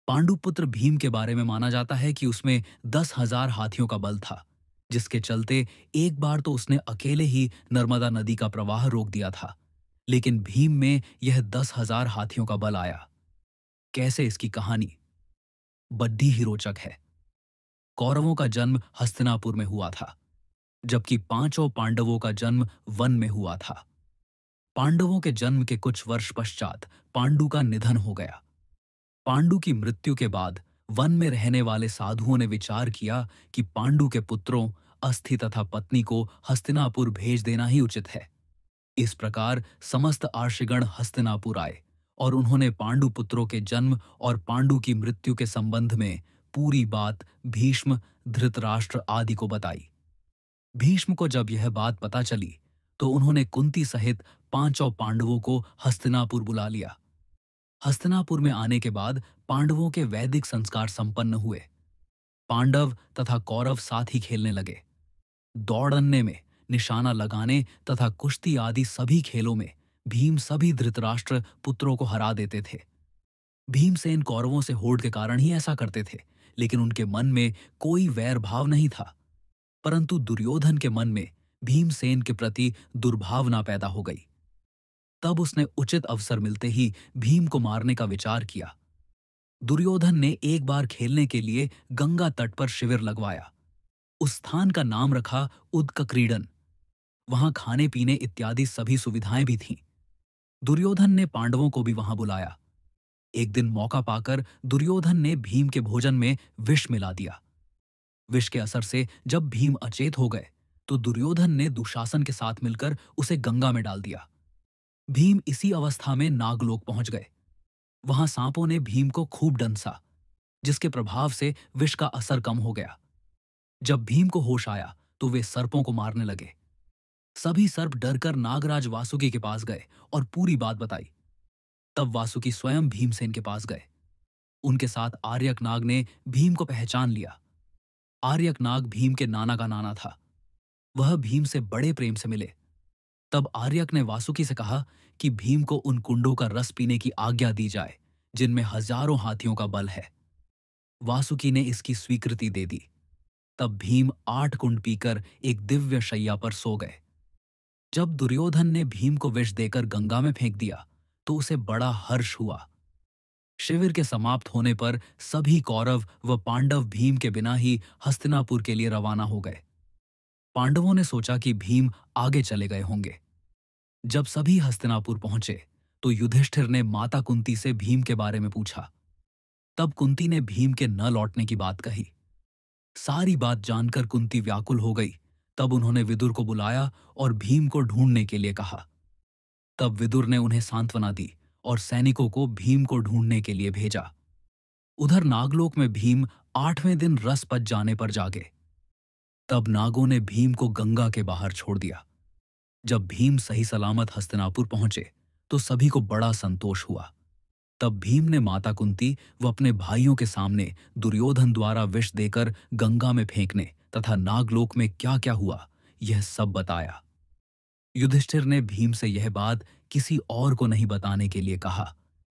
पांडुपुत्र भीम के बारे में माना जाता है कि उसमें 10,000 हाथियों का बल था, जिसके चलते एक बार तो उसने अकेले ही नर्मदा नदी का प्रवाह रोक दिया था। लेकिन भीम में यह 10,000 हाथियों का बल आया। कैसे, इसकी कहानी बड्डी ही रोचक है। कौरवों का जन्म हस्तिनापुर में हुआ था, जबकि पांचों पांडवों का जन्म वन में हुआ था। पांडवों के जन्म के कुछ वर्ष पश्चात पांडु का निधन हो गया। पांडु की मृत्यु के बाद वन में रहने वाले साधुओं ने विचार किया कि पांडु के पुत्रों, अस्थि तथा पत्नी को हस्तिनापुर भेज देना ही उचित है। इस प्रकार समस्त आर्षिगण हस्तिनापुर आए और उन्होंने पांडु पुत्रों के जन्म और पांडु की मृत्यु के संबंध में पूरी बात भीष्म, धृतराष्ट्र आदि को बताई। भीष्म को जब यह बात पता चली तो उन्होंने कुंती सहित पांचों पांडवों को हस्तिनापुर बुला लिया। हस्तिनापुर में आने के बाद पांडवों के वैदिक संस्कार संपन्न हुए। पांडव तथा कौरव साथ ही खेलने लगे। दौड़ने में, निशाना लगाने तथा कुश्ती आदि सभी खेलों में भीम सभी धृतराष्ट्र पुत्रों को हरा देते थे। भीमसेन कौरवों से होड़ के कारण ही ऐसा करते थे, लेकिन उनके मन में कोई वैर भाव नहीं था। परंतु दुर्योधन के मन में भीमसेन के प्रति दुर्भावना पैदा हो गई। तब उसने उचित अवसर मिलते ही भीम को मारने का विचार किया। दुर्योधन ने एक बार खेलने के लिए गंगा तट पर शिविर लगवाया। उस स्थान का नाम रखा उदक क्रीडन। वहां खाने पीने इत्यादि सभी सुविधाएं भी थीं। दुर्योधन ने पांडवों को भी वहां बुलाया। एक दिन मौका पाकर दुर्योधन ने भीम के भोजन में विष मिला दिया। विष के असर से जब भीम अचेत हो गए तो दुर्योधन ने दुशासन के साथ मिलकर उसे गंगा में डाल दिया। भीम इसी अवस्था में नागलोक पहुंच गए। वहां सांपों ने भीम को खूब डंसा, जिसके प्रभाव से विष का असर कम हो गया। जब भीम को होश आया तो वे सर्पों को मारने लगे। सभी सर्प डरकर नागराज वासुकी के पास गए और पूरी बात बताई। तब वासुकी स्वयं भीमसेन के पास गए। उनके साथ आर्यक नाग ने भीम को पहचान लिया। आर्यक नाग भीम के नाना का नाना था। वह भीम से बड़े प्रेम से मिले। तब आर्यक ने वासुकी से कहा कि भीम को उन कुंडों का रस पीने की आज्ञा दी जाए जिनमें हजारों हाथियों का बल है। वासुकी ने इसकी स्वीकृति दे दी। तब भीम 8 कुंड पीकर एक दिव्य शैया पर सो गए। जब दुर्योधन ने भीम को विष देकर गंगा में फेंक दिया तो उसे बड़ा हर्ष हुआ। शिविर के समाप्त होने पर सभी कौरव व पांडव भीम के बिना ही हस्तिनापुर के लिए रवाना हो गए। पांडवों ने सोचा कि भीम आगे चले गए होंगे। जब सभी हस्तिनापुर पहुंचे तो युधिष्ठिर ने माता कुंती से भीम के बारे में पूछा। तब कुंती ने भीम के न लौटने की बात कही। सारी बात जानकर कुंती व्याकुल हो गई। तब उन्होंने विदुर को बुलाया और भीम को ढूंढने के लिए कहा। तब विदुर ने उन्हें सांत्वना दी और सैनिकों को भीम को ढूंढने के लिए भेजा। उधर नागलोक में भीम 8वें दिन रस पच जाने पर जागे। तब नागों ने भीम को गंगा के बाहर छोड़ दिया। जब भीम सही सलामत हस्तिनापुर पहुंचे तो सभी को बड़ा संतोष हुआ। तब भीम ने माता कुंती व अपने भाइयों के सामने दुर्योधन द्वारा विष देकर गंगा में फेंकने तथा नागलोक में क्या क्या हुआ यह सब बताया। युधिष्ठिर ने भीम से यह बात किसी और को नहीं बताने के लिए कहा।